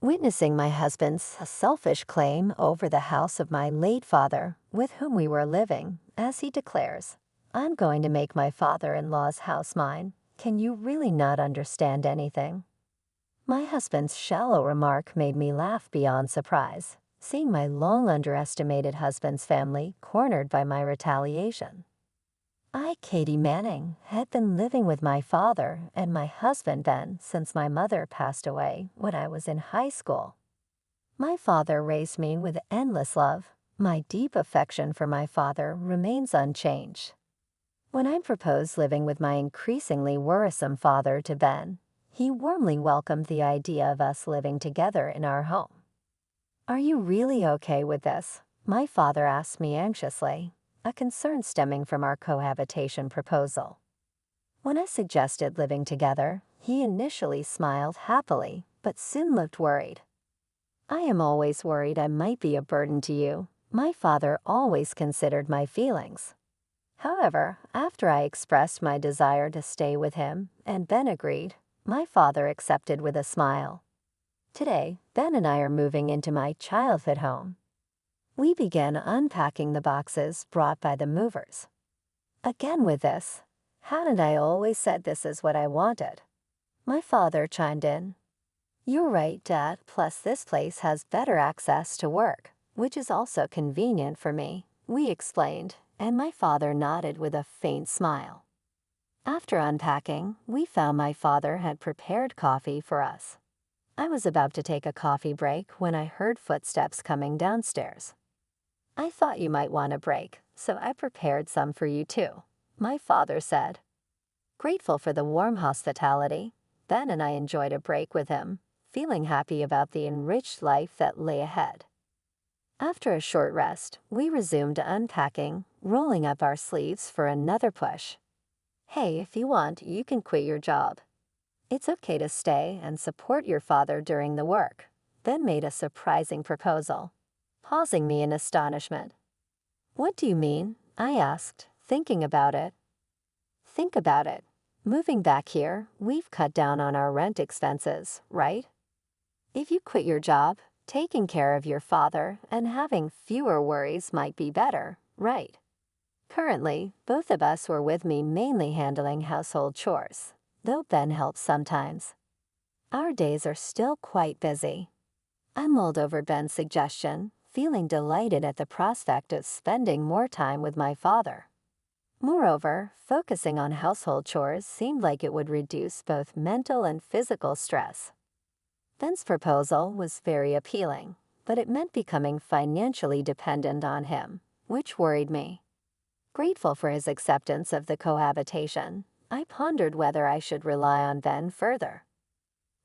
Witnessing my husband's selfish claim over the house of my late father, with whom we were living, as he declares, "I'm going to make my father-in-law's house mine. Can you really not understand anything?" My husband's shallow remark made me laugh beyond surprise, seeing my long underestimated husband's family cornered by my retaliation. I, Katie Manning, had been living with my father and my husband Ben since my mother passed away when I was in high school. My father raised me with endless love. My deep affection for my father remains unchanged. When I proposed living with my increasingly worrisome father to Ben, he warmly welcomed the idea of us living together in our home. "Are you really okay with this?" my father asked me anxiously, a concern stemming from our cohabitation proposal. When I suggested living together, he initially smiled happily, but soon looked worried. "I am always worried I might be a burden to you." My father always considered my feelings. However, after I expressed my desire to stay with him and Ben agreed, my father accepted with a smile. Today, Ben and I are moving into my childhood home. We began unpacking the boxes brought by the movers. Again with this, "Hadn't I always said this is what I wanted?" My father chimed in. "You're right, Dad, plus this place has better access to work, which is also convenient for me," we explained, and my father nodded with a faint smile. After unpacking, we found my father had prepared coffee for us. I was about to take a coffee break when I heard footsteps coming downstairs. "I thought you might want a break, so I prepared some for you too," my father said. Grateful for the warm hospitality, Ben and I enjoyed a break with him, feeling happy about the enriched life that lay ahead. After a short rest, we resumed unpacking, rolling up our sleeves for another push. "Hey, if you want, you can quit your job. It's okay to stay and support your father during the work." Ben made a surprising proposal, pausing me in astonishment. "What do you mean?" I asked, thinking about it. "Think about it. Moving back here, we've cut down on our rent expenses, right? If you quit your job, taking care of your father and having fewer worries might be better, right?" Currently, both of us were with me mainly handling household chores, though Ben helps sometimes. Our days are still quite busy. I mulled over Ben's suggestion, feeling delighted at the prospect of spending more time with my father. Moreover, focusing on household chores seemed like it would reduce both mental and physical stress. Ben's proposal was very appealing, but it meant becoming financially dependent on him, which worried me. Grateful for his acceptance of the cohabitation, I pondered whether I should rely on Ben further.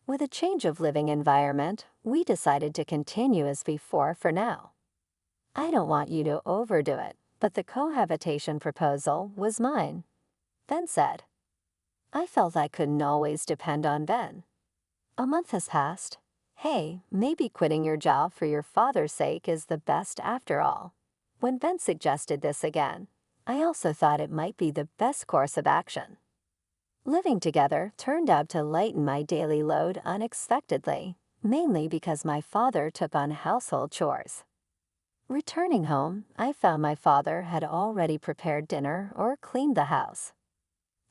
With a change of living environment, we decided to continue as before for now. "I don't want you to overdo it, but the cohabitation proposal was mine," Ben said. I felt I couldn't always depend on Ben. A month has passed. "Hey, maybe quitting your job for your father's sake is the best after all." When Ben suggested this again, I also thought it might be the best course of action. Living together turned out to lighten my daily load unexpectedly, mainly because my father took on household chores. Returning home, I found my father had already prepared dinner or cleaned the house.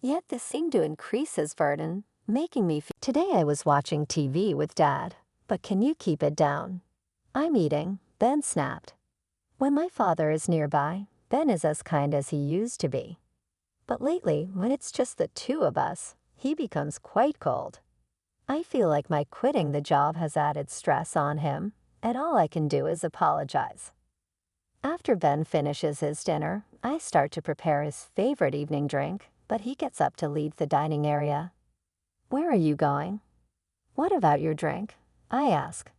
Yet this seemed to increase his burden, making me feel— Today I was watching TV with Dad, but can you keep it down? "I'm eating," Ben snapped. When my father is nearby, Ben is as kind as he used to be. But lately, when it's just the two of us, he becomes quite cold. I feel like my quitting the job has added stress on him, and all I can do is apologize. After Ben finishes his dinner, I start to prepare his favorite evening drink, but he gets up to leave the dining area. "Where are you going?" "What about your drink?" I ask.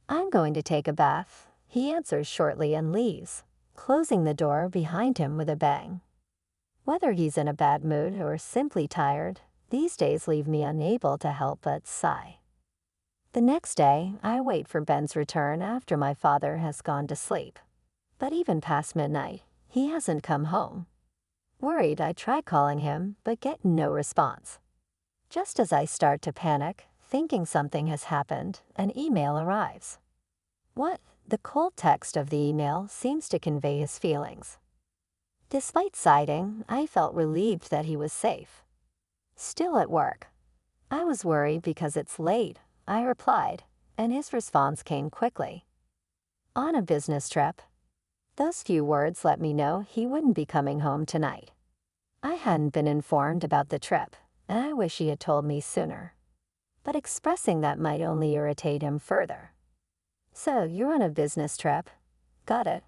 "I'm going to take a bath," he answers shortly and leaves, closing the door behind him with a bang. Whether he's in a bad mood or simply tired, these days leave me unable to help but sigh. The next day, I wait for Ben's return after my father has gone to sleep. But even past midnight, he hasn't come home. Worried, I try calling him, but get no response. Just as I start to panic, thinking something has happened, an email arrives. What? The cold text of the email seems to convey his feelings. Despite siding, I felt relieved that he was safe. Still at work. I was worried because it's late, I replied, and his response came quickly. On a business trip. Those few words let me know he wouldn't be coming home tonight. I hadn't been informed about the trip, and I wish he had told me sooner. But expressing that might only irritate him further. So, you're on a business trip? Got it.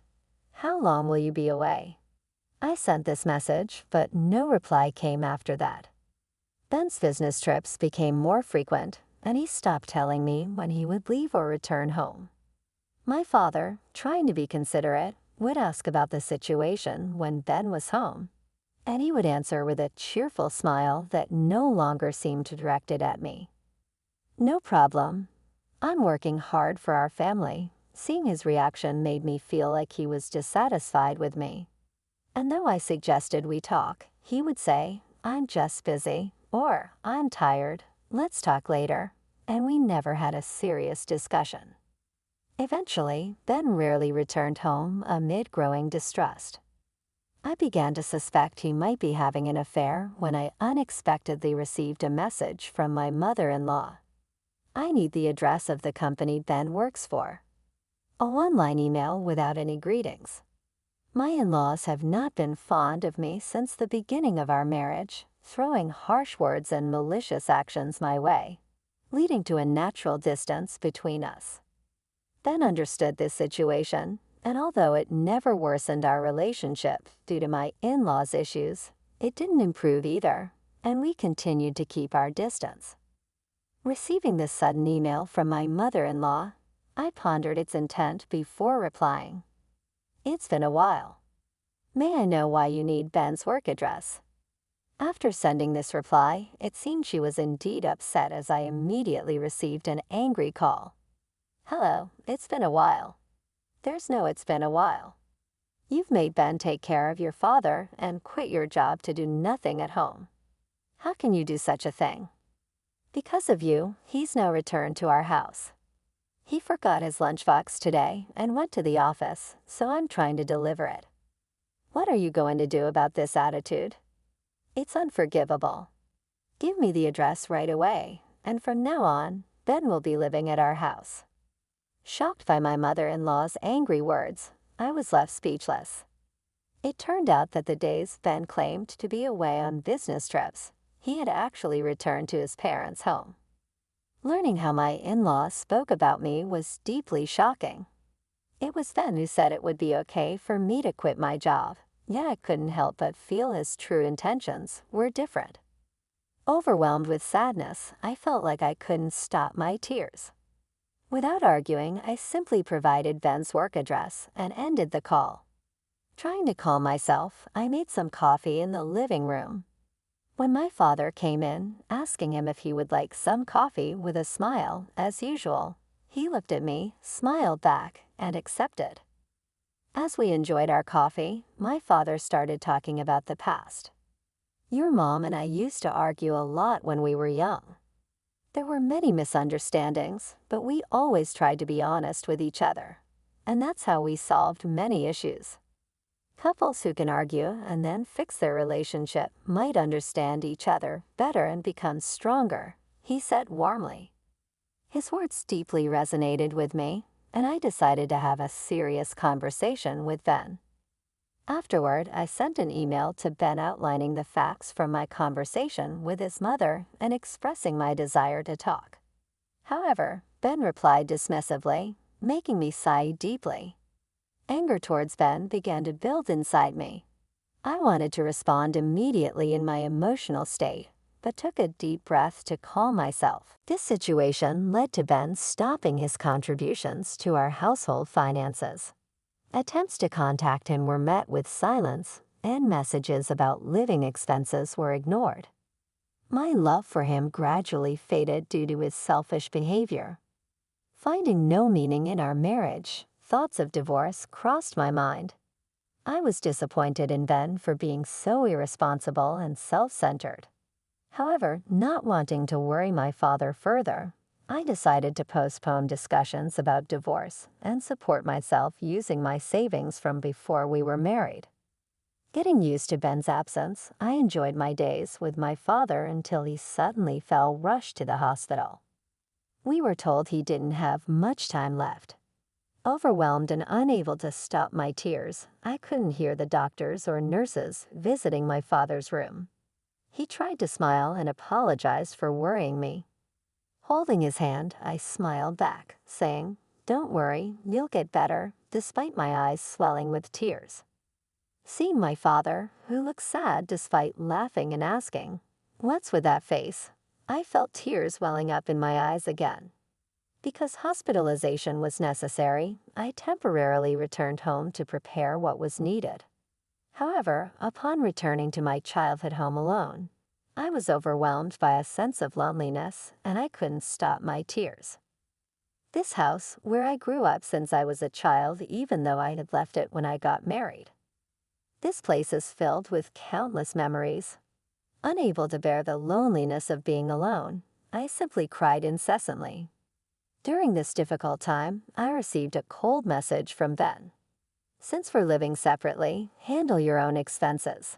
How long will you be away? I sent this message, but no reply came after that. Ben's business trips became more frequent, and he stopped telling me when he would leave or return home. My father, trying to be considerate, would ask about the situation when Ben was home, and he would answer with a cheerful smile that no longer seemed directed at me. No problem. I'm working hard for our family. Seeing his reaction made me feel like he was dissatisfied with me. And though I suggested we talk, he would say, I'm just busy, or I'm tired, let's talk later, and we never had a serious discussion. Eventually, Ben rarely returned home amid growing distrust. I began to suspect he might be having an affair when I unexpectedly received a message from my mother-in-law. I need the address of the company Ben works for. A one-line email without any greetings. My in-laws have not been fond of me since the beginning of our marriage, throwing harsh words and malicious actions my way, leading to a natural distance between us. Ben understood this situation, and although it never worsened our relationship due to my in-laws' issues, it didn't improve either, and we continued to keep our distance. Receiving this sudden email from my mother-in-law, I pondered its intent before replying. It's been a while. May I know why you need Ben's work address? After sending this reply, it seemed she was indeed upset as I immediately received an angry call. Hello, it's been a while. There's no it's been a while. You've made Ben take care of your father and quit your job to do nothing at home. How can you do such a thing? Because of you, he's now returned to our house. He forgot his lunchbox today and went to the office, so I'm trying to deliver it. What are you going to do about this attitude? It's unforgivable. Give me the address right away, and from now on, Ben will be living at our house. Shocked by my mother-in-law's angry words, I was left speechless. It turned out that the days Ben claimed to be away on business trips, he had actually returned to his parents' home. Learning how my in-laws spoke about me was deeply shocking. It was Ben who said it would be okay for me to quit my job, yet I couldn't help but feel his true intentions were different. Overwhelmed with sadness, I felt like I couldn't stop my tears. Without arguing, I simply provided Ben's work address and ended the call. Trying to calm myself, I made some coffee in the living room. When my father came in, asking him if he would like some coffee with a smile, as usual, he looked at me, smiled back, and accepted. As we enjoyed our coffee, my father started talking about the past. Your mom and I used to argue a lot when we were young. There were many misunderstandings, but we always tried to be honest with each other, and that's how we solved many issues. Couples who can argue and then fix their relationship might understand each other better and become stronger, he said warmly. His words deeply resonated with me, and I decided to have a serious conversation with Ben. Afterward, I sent an email to Ben outlining the facts from my conversation with his mother and expressing my desire to talk. However, Ben replied dismissively, making me sigh deeply. Anger towards Ben began to build inside me. I wanted to respond immediately in my emotional state, but took a deep breath to calm myself. This situation led to Ben stopping his contributions to our household finances. Attempts to contact him were met with silence, and messages about living expenses were ignored. My love for him gradually faded due to his selfish behavior. Finding no meaning in our marriage, thoughts of divorce crossed my mind. I was disappointed in Ben for being so irresponsible and self-centered. However, not wanting to worry my father further, I decided to postpone discussions about divorce and support myself using my savings from before we were married. Getting used to Ben's absence, I enjoyed my days with my father until he suddenly fell rushed to the hospital. We were told he didn't have much time left. Overwhelmed and unable to stop my tears, I couldn't hear the doctors or nurses visiting my father's room. He tried to smile and apologized for worrying me. Holding his hand, I smiled back, saying, "Don't worry, you'll get better," despite my eyes swelling with tears. Seeing my father, who looked sad despite laughing and asking, "What's with that face?" I felt tears welling up in my eyes again. Because hospitalization was necessary, I temporarily returned home to prepare what was needed. However, upon returning to my childhood home alone, I was overwhelmed by a sense of loneliness, and I couldn't stop my tears. This house, where I grew up since I was a child even though I had left it when I got married. This place is filled with countless memories. Unable to bear the loneliness of being alone, I simply cried incessantly. During this difficult time, I received a cold message from Ben. "Since we're living separately, handle your own expenses.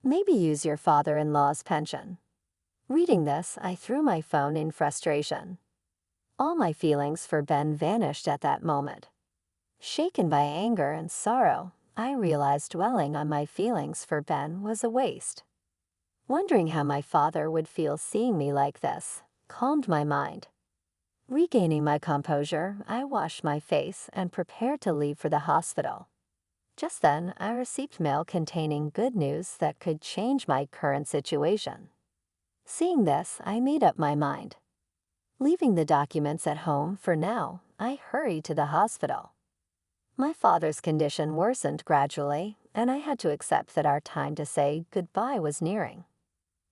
Maybe use your father-in-law's pension." Reading this, I threw my phone in frustration. All my feelings for Ben vanished at that moment. Shaken by anger and sorrow, I realized dwelling on my feelings for Ben was a waste. Wondering how my father would feel seeing me like this calmed my mind. Regaining my composure, I washed my face and prepared to leave for the hospital. Just then, I received mail containing good news that could change my current situation. Seeing this, I made up my mind. Leaving the documents at home for now, I hurried to the hospital. My father's condition worsened gradually, and I had to accept that our time to say goodbye was nearing.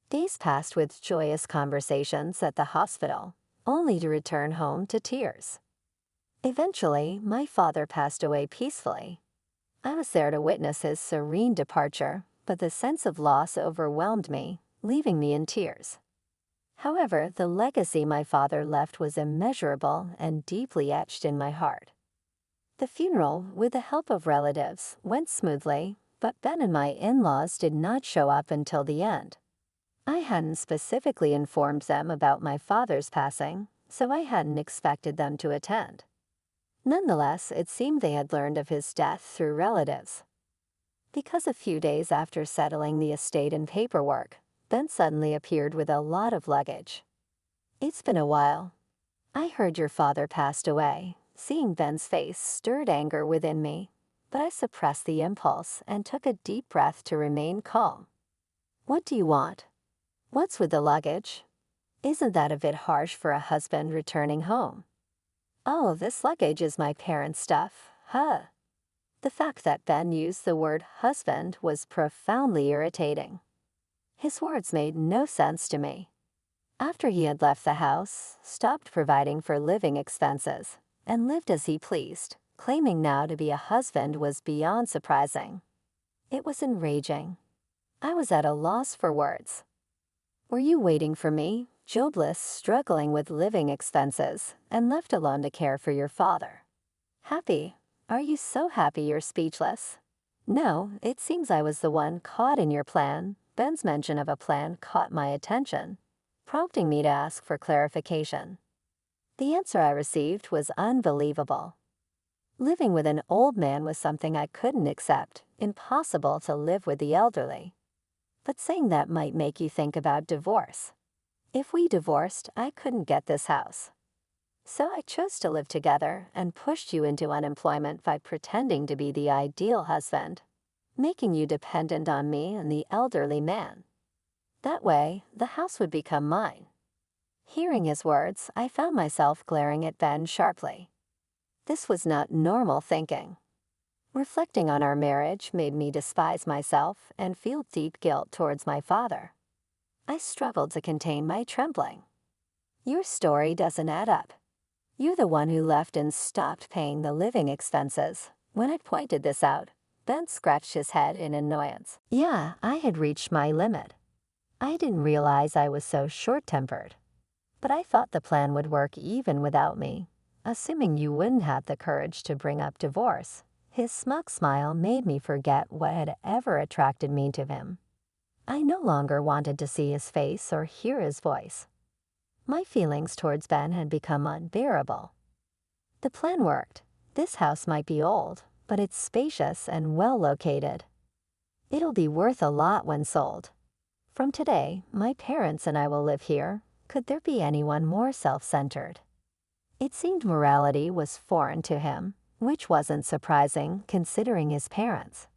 Days passed with joyous conversations at the hospital, only to return home to tears. Eventually, my father passed away peacefully. I was there to witness his serene departure, but the sense of loss overwhelmed me, leaving me in tears. However, the legacy my father left was immeasurable and deeply etched in my heart. The funeral, with the help of relatives, went smoothly, but Ben and my in-laws did not show up until the end. I hadn't specifically informed them about my father's passing, so I hadn't expected them to attend. Nonetheless, it seemed they had learned of his death through relatives. Because a few days after settling the estate and paperwork, Ben suddenly appeared with a lot of luggage. "It's been a while. I heard your father passed away." Seeing Ben's face stirred anger within me, but I suppressed the impulse and took a deep breath to remain calm. "What do you want? What's with the luggage? Isn't that a bit harsh for a husband returning home?" "Oh, this luggage is my parents' stuff, huh?" The fact that Ben used the word husband was profoundly irritating. His words made no sense to me. After he had left the house, stopped providing for living expenses, and lived as he pleased, claiming now to be a husband was beyond surprising. It was enraging. I was at a loss for words. "Were you waiting for me, jobless, struggling with living expenses, and left alone to care for your father? Happy? Are you so happy you're speechless?" "No, it seems I was the one caught in your plan." Ben's mention of a plan caught my attention, prompting me to ask for clarification. The answer I received was unbelievable. Living with an old man was something I couldn't accept, impossible to live with the elderly. But saying that might make you think about divorce. If we divorced, I couldn't get this house. So I chose to live together and pushed you into unemployment by pretending to be the ideal husband, making you dependent on me and the elderly man. That way, the house would become mine. Hearing his words, I found myself glaring at Ben sharply. This was not normal thinking. Reflecting on our marriage made me despise myself and feel deep guilt towards my father. I struggled to contain my trembling. "Your story doesn't add up. You're the one who left and stopped paying the living expenses." When I pointed this out, Ben scratched his head in annoyance. Yeah, I had reached my limit. I didn't realize I was so short-tempered. But I thought the plan would work even without me, assuming you wouldn't have the courage to bring up divorce. His smug smile made me forget what had ever attracted me to him. I no longer wanted to see his face or hear his voice. My feelings towards Ben had become unbearable. The plan worked. This house might be old, but it's spacious and well located. It'll be worth a lot when sold. From today, my parents and I will live here. Could there be anyone more self-centered? It seemed morality was foreign to him, which wasn't surprising considering his parents.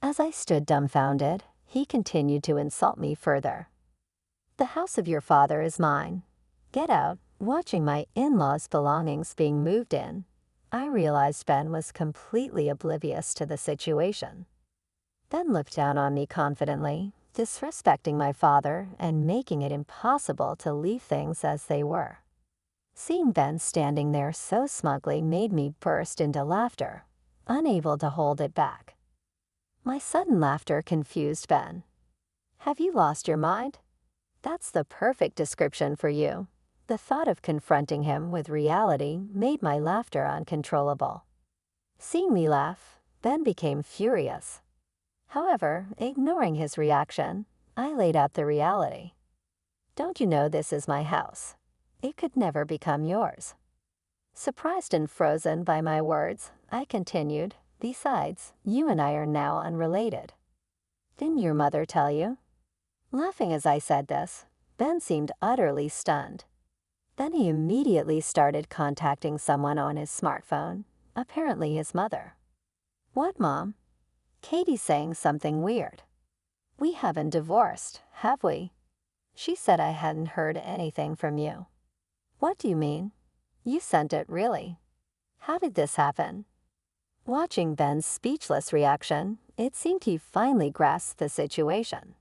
As I stood dumbfounded, he continued to insult me further. The house of your father is mine. Get out. Watching my in-laws' belongings being moved in, I realized Ben was completely oblivious to the situation. Ben looked down on me confidently, disrespecting my father and making it impossible to leave things as they were. Seeing Ben standing there so smugly made me burst into laughter, unable to hold it back. My sudden laughter confused Ben. Have you lost your mind? That's the perfect description for you. The thought of confronting him with reality made my laughter uncontrollable. Seeing me laugh, Ben became furious. However, ignoring his reaction, I laid out the reality. Don't you know this is my house? It could never become yours. Surprised and frozen by my words, I continued, besides, you and I are now unrelated. Didn't your mother tell you? Laughing as I said this, Ben seemed utterly stunned. Then he immediately started contacting someone on his smartphone, apparently his mother. What, Mom? Katie's saying something weird. We haven't divorced, have we? She said I hadn't heard anything from you. What do you mean? You sent it, really? How did this happen? Watching Ben's speechless reaction, it seemed he finally grasped the situation.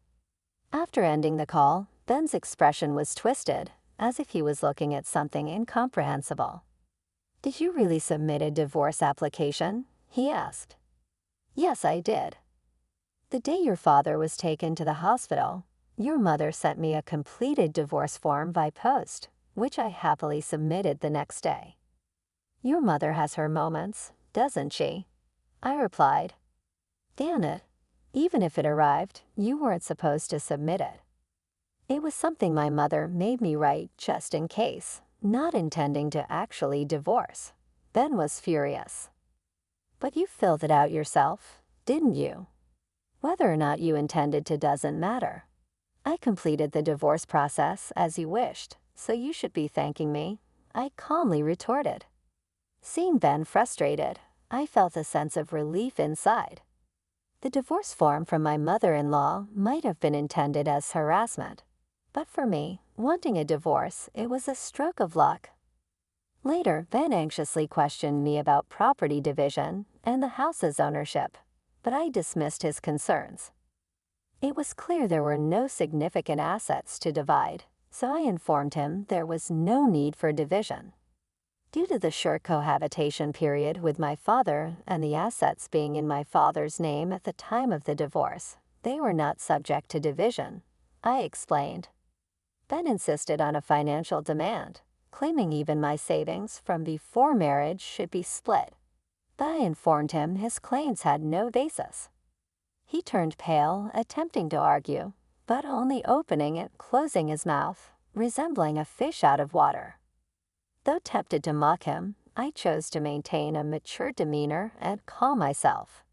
After ending the call, Ben's expression was twisted, as if he was looking at something incomprehensible. Did you really submit a divorce application? He asked. Yes, I did. The day your father was taken to the hospital, your mother sent me a completed divorce form by post, which I happily submitted the next day. Your mother has her moments, doesn't she? I replied. Damn it. Even if it arrived, you weren't supposed to submit it. It was something my mother made me write just in case, not intending to actually divorce. Ben was furious. But you filled it out yourself, didn't you? Whether or not you intended to doesn't matter. I completed the divorce process as you wished, so you should be thanking me, I calmly retorted. Seeing Ben frustrated, I felt a sense of relief inside. The divorce form from my mother-in-law might have been intended as harassment, but for me, wanting a divorce, it was a stroke of luck. Later, Ben anxiously questioned me about property division and the house's ownership, but I dismissed his concerns. It was clear there were no significant assets to divide, so I informed him there was no need for division. Due to the short cohabitation period with my father and the assets being in my father's name at the time of the divorce, they were not subject to division, I explained. Ben insisted on a financial demand, claiming even my savings from before marriage should be split, but I informed him his claims had no basis. He turned pale, attempting to argue, but only opening and closing his mouth, resembling a fish out of water. Though tempted to mock him, I chose to maintain a mature demeanor and calm myself.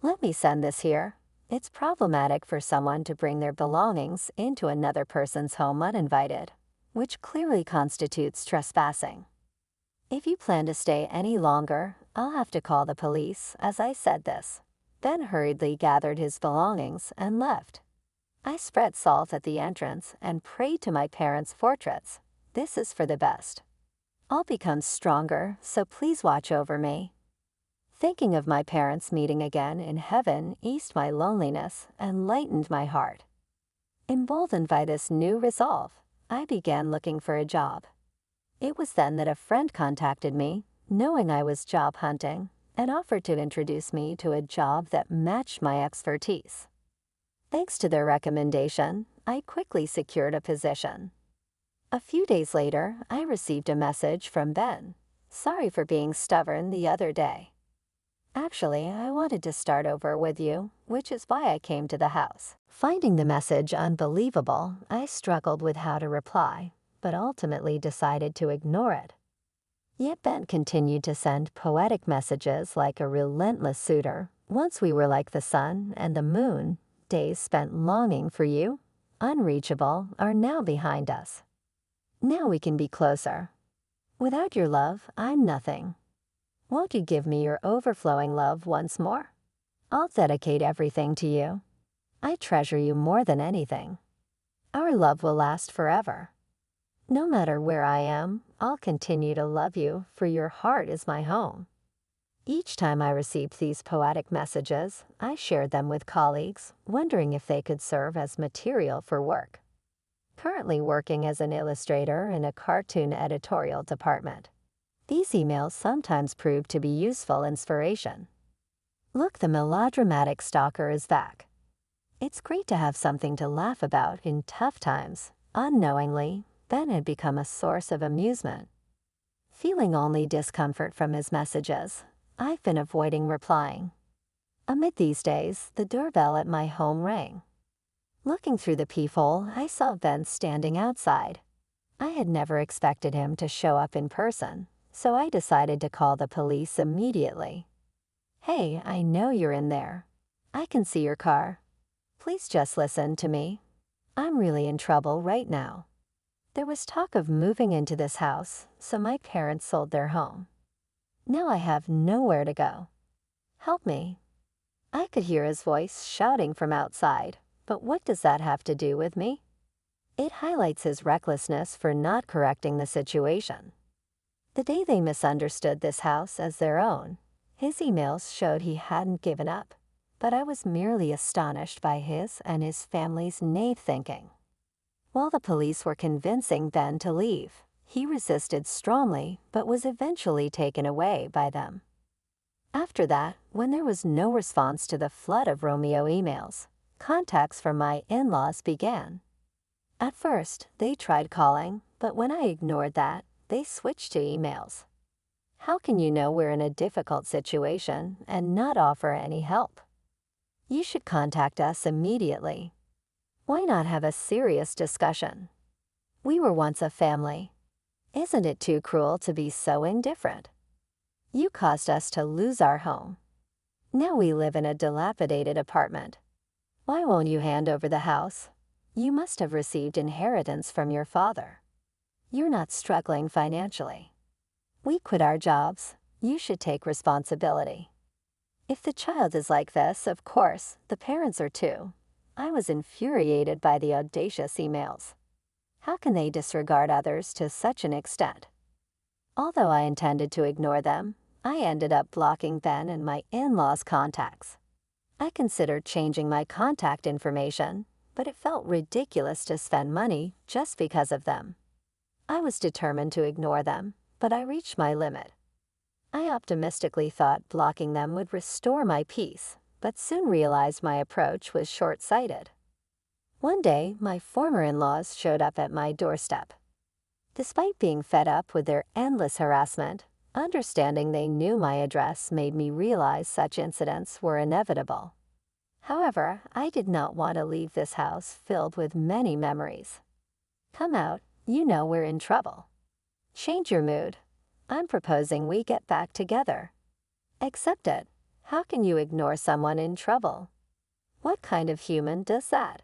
Let me send this here. It's problematic for someone to bring their belongings into another person's home uninvited, which clearly constitutes trespassing. If you plan to stay any longer, I'll have to call the police, as I said this. Ben hurriedly gathered his belongings and left. I spread salt at the entrance and prayed to my parents' portraits. This is for the best. I'll become stronger, so please watch over me. Thinking of my parents meeting again in heaven eased my loneliness and lightened my heart. Emboldened by this new resolve, I began looking for a job. It was then that a friend contacted me, knowing I was job hunting, and offered to introduce me to a job that matched my expertise. Thanks to their recommendation, I quickly secured a position. A few days later, I received a message from Ben. Sorry for being stubborn the other day. Actually, I wanted to start over with you, which is why I came to the house. Finding the message unbelievable, I struggled with how to reply, but ultimately decided to ignore it. Yet Ben continued to send poetic messages like a relentless suitor. Once we were like the sun and the moon, days spent longing for you, unreachable, are now behind us. Now we can be closer. Without your love, I'm nothing. Won't you give me your overflowing love once more? I'll dedicate everything to you. I treasure you more than anything. Our love will last forever. No matter where I am, I'll continue to love you, for your heart is my home. Each time I received these poetic messages, I shared them with colleagues, wondering if they could serve as material for work. Currently working as an illustrator in a cartoon editorial department, these emails sometimes prove to be useful inspiration. Look, the melodramatic stalker is back. It's great to have something to laugh about in tough times. Unknowingly, Ben had become a source of amusement. Feeling only discomfort from his messages, I've been avoiding replying. Amid these days, the doorbell at my home rang. Looking through the peephole, I saw Ben standing outside. I had never expected him to show up in person, so I decided to call the police immediately. Hey, I know you're in there. I can see your car. Please just listen to me. I'm really in trouble right now. There was talk of moving into this house, so my parents sold their home. Now I have nowhere to go. Help me. I could hear his voice shouting from outside, but what does that have to do with me? It highlights his recklessness for not correcting the situation. The day they misunderstood this house as their own, his emails showed he hadn't given up, but I was merely astonished by his and his family's naive thinking. While the police were convincing Ben to leave, he resisted strongly but was eventually taken away by them. After that, when there was no response to the flood of Romeo emails, contacts from my in-laws began. At first, they tried calling, but when I ignored that, they switched to emails. How can you know we're in a difficult situation and not offer any help? You should contact us immediately. Why not have a serious discussion? We were once a family. Isn't it too cruel to be so indifferent? You caused us to lose our home. Now we live in a dilapidated apartment. Why won't you hand over the house? You must have received inheritance from your father. You're not struggling financially. We quit our jobs. You should take responsibility. If the child is like this, of course, the parents are too. I was infuriated by the audacious emails. How can they disregard others to such an extent? Although I intended to ignore them, I ended up blocking Ben and my in-laws' contacts. I considered changing my contact information, but it felt ridiculous to spend money just because of them. I was determined to ignore them, but I reached my limit. I optimistically thought blocking them would restore my peace, but soon realized my approach was short-sighted. One day, my former in-laws showed up at my doorstep. Despite being fed up with their endless harassment, understanding they knew my address made me realize such incidents were inevitable. However, I did not want to leave this house filled with many memories. Come out, you know we're in trouble. Change your mood. I'm proposing we get back together. Accept it. How can you ignore someone in trouble? What kind of human does that?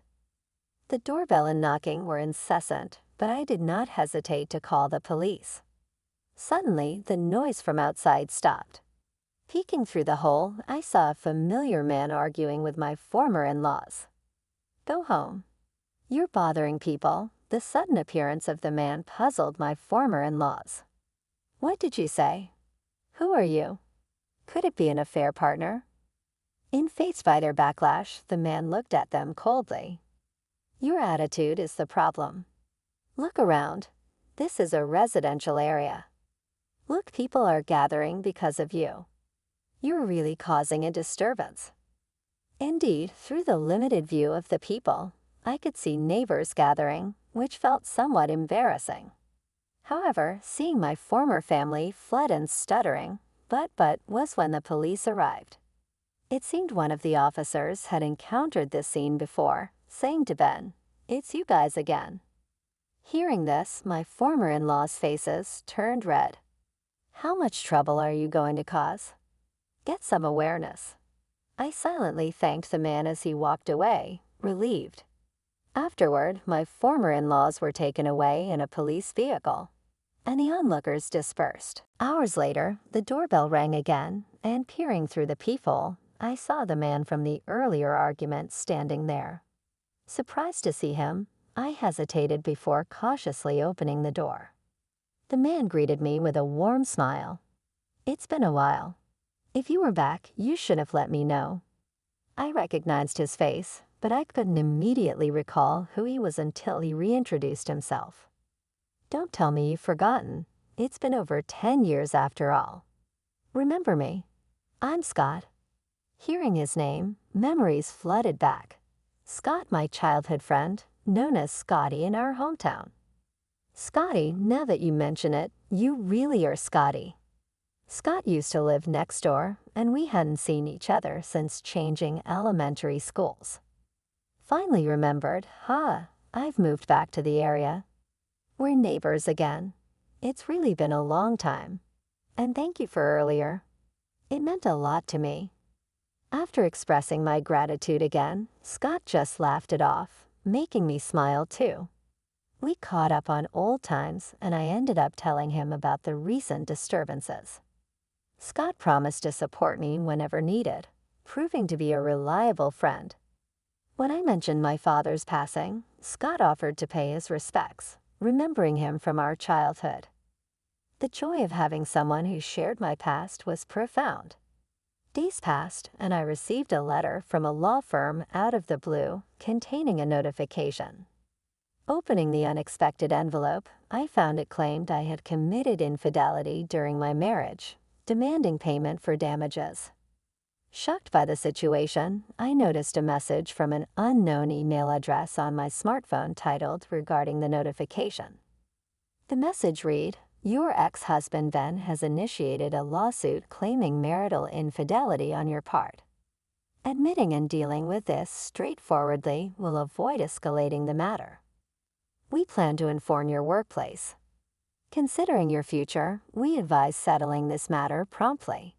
The doorbell and knocking were incessant, but I did not hesitate to call the police. Suddenly, the noise from outside stopped. Peeking through the hole, I saw a familiar man arguing with my former in-laws. Go home. You're bothering people. The sudden appearance of the man puzzled my former in-laws. What did you say? Who are you? Could it be an affair partner? Infazed by their backlash, the man looked at them coldly. Your attitude is the problem. Look around. This is a residential area. Look, people are gathering because of you. You're really causing a disturbance. Indeed, through the limited view of the people, I could see neighbors gathering, which felt somewhat embarrassing. However, seeing my former family fled and stuttering, but was when the police arrived. It seemed one of the officers had encountered this scene before, saying to Ben, "It's you guys again." Hearing this, my former in-laws' faces turned red. "How much trouble are you going to cause? Get some awareness." I silently thanked the man as he walked away, relieved. Afterward, my former in-laws were taken away in a police vehicle, and the onlookers dispersed. Hours later, the doorbell rang again, and peering through the peephole, I saw the man from the earlier argument standing there. Surprised to see him, I hesitated before cautiously opening the door. The man greeted me with a warm smile. "It's been a while. If you were back, you should have let me know." I recognized his face, but I couldn't immediately recall who he was until he reintroduced himself. "Don't tell me you've forgotten. It's been over 10 years after all. Remember me? I'm Scott." Hearing his name, memories flooded back. Scott, my childhood friend, known as Scotty in our hometown. Scotty, now that you mention it, you really are Scotty. Scott used to live next door, and we hadn't seen each other since changing elementary schools. Finally remembered, I've moved back to the area. We're neighbors again. It's really been a long time. And thank you for earlier. It meant a lot to me. After expressing my gratitude again, Scott just laughed it off, making me smile too. We caught up on old times, and I ended up telling him about the recent disturbances. Scott promised to support me whenever needed, proving to be a reliable friend. When I mentioned my father's passing, Scott offered to pay his respects, remembering him from our childhood. The joy of having someone who shared my past was profound. Days passed, and I received a letter from a law firm out of the blue containing a notification. Opening the unexpected envelope, I found it claimed I had committed infidelity during my marriage, demanding payment for damages. Shocked by the situation, I noticed a message from an unknown email address on my smartphone titled regarding the notification. The message read, "Your ex-husband Ben has initiated a lawsuit claiming marital infidelity on your part. Admitting and dealing with this straightforwardly will avoid escalating the matter. We plan to inform your workplace. Considering your future, we advise settling this matter promptly."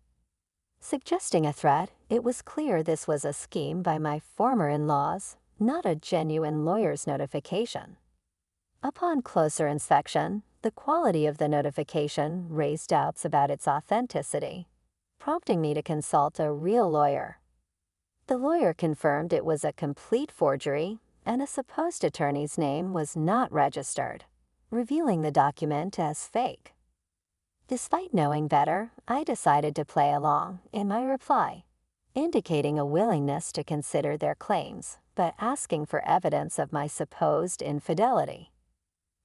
Suggesting a threat, it was clear this was a scheme by my former in-laws, not a genuine lawyer's notification. Upon closer inspection, the quality of the notification raised doubts about its authenticity, prompting me to consult a real lawyer. The lawyer confirmed it was a complete forgery, and a supposed attorney's name was not registered, revealing the document as fake. Despite knowing better, I decided to play along in my reply, indicating a willingness to consider their claims, but asking for evidence of my supposed infidelity.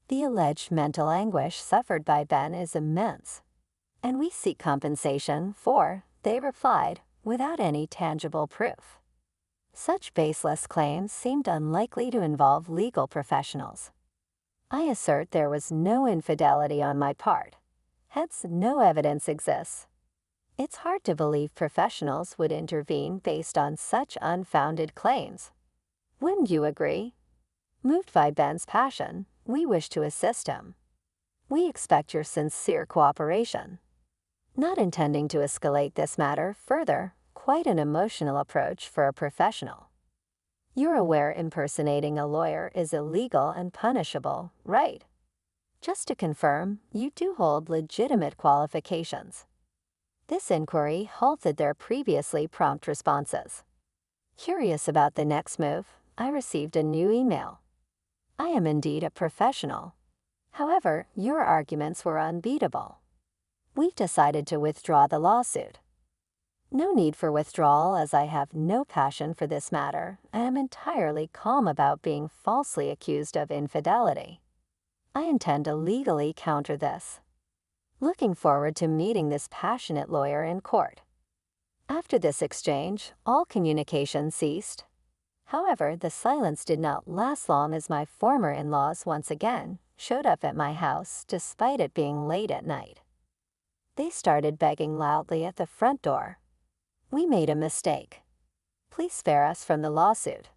The alleged mental anguish suffered by Ben is immense, and we seek compensation for, they replied, without any tangible proof. Such baseless claims seemed unlikely to involve legal professionals. I assert there was no infidelity on my part. Hence, no evidence exists. It's hard to believe professionals would intervene based on such unfounded claims. Wouldn't you agree? Moved by Ben's passion, we wish to assist him. We expect your sincere cooperation. Not intending to escalate this matter further, quite an emotional approach for a professional. You're aware impersonating a lawyer is illegal and punishable, right? Just to confirm, you do hold legitimate qualifications. This inquiry halted their previously prompt responses. Curious about the next move, I received a new email. I am indeed a professional. However, your arguments were unbeatable. We've decided to withdraw the lawsuit. No need for withdrawal, as I have no passion for this matter and am entirely calm about being falsely accused of infidelity. I intend to legally counter this. Looking forward to meeting this passionate lawyer in court. After this exchange, all communication ceased. However, the silence did not last long as my former in-laws once again showed up at my house despite it being late at night. They started begging loudly at the front door. "We made a mistake. Please spare us from the lawsuit."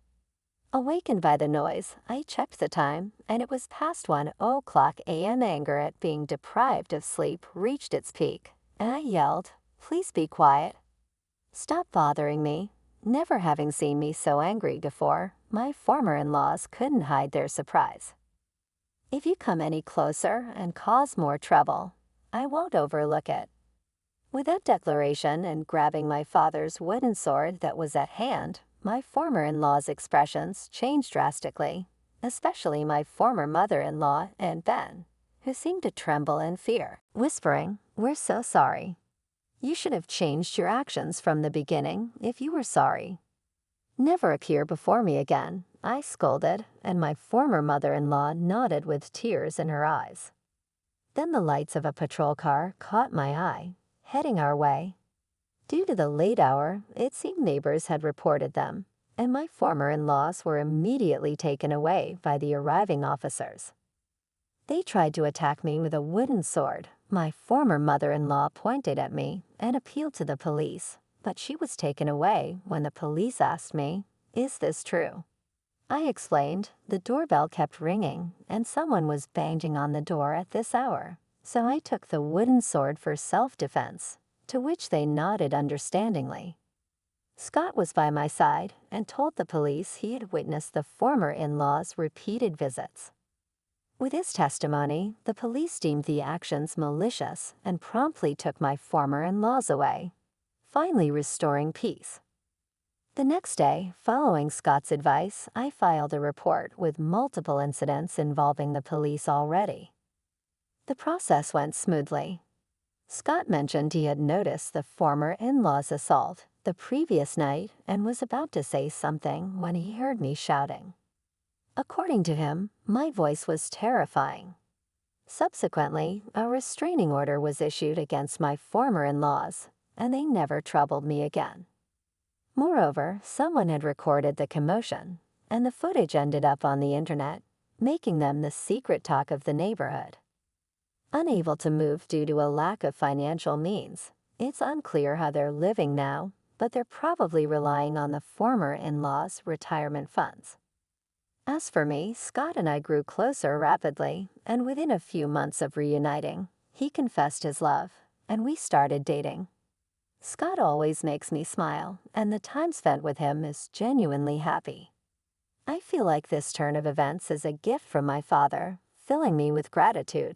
Awakened by the noise, I checked the time, and it was past 1:00 a.m. Anger at being deprived of sleep reached its peak, and I yelled, "Please be quiet. Stop bothering me." Never having seen me so angry before, my former in-laws couldn't hide their surprise. "If you come any closer and cause more trouble, I won't overlook it." With that declaration and grabbing my father's wooden sword that was at hand, my former in-law's expressions changed drastically, especially my former mother-in-law and Ben, who seemed to tremble in fear, whispering, "We're so sorry. You should have changed your actions from the beginning if you were sorry." "Never appear before me again," I scolded, and my former mother-in-law nodded with tears in her eyes. Then the lights of a patrol car caught my eye, heading our way. Due to the late hour, it seemed neighbors had reported them, and my former in-laws were immediately taken away by the arriving officers. They tried to attack me with a wooden sword. My former mother-in-law pointed at me and appealed to the police, but she was taken away when the police asked me, "Is this true?" I explained the doorbell kept ringing and someone was banging on the door at this hour, so I took the wooden sword for self-defense, to which they nodded understandingly. Scott was by my side and told the police he had witnessed the former in-laws' repeated visits. With his testimony, the police deemed the actions malicious and promptly took my former in-laws away, finally restoring peace. The next day, following Scott's advice, I filed a report with multiple incidents involving the police already. The process went smoothly. Scott mentioned he had noticed the former in-laws' assault the previous night and was about to say something when he heard me shouting. According to him, my voice was terrifying. Subsequently, a restraining order was issued against my former in-laws, and they never troubled me again. Moreover, someone had recorded the commotion, and the footage ended up on the internet, making them the secret talk of the neighborhood. Unable to move due to a lack of financial means, it's unclear how they're living now, but they're probably relying on the former in-laws' retirement funds. As for me, Scott and I grew closer rapidly, and within a few months of reuniting, he confessed his love, and we started dating. Scott always makes me smile, and the time spent with him is genuinely happy. I feel like this turn of events is a gift from my father, filling me with gratitude.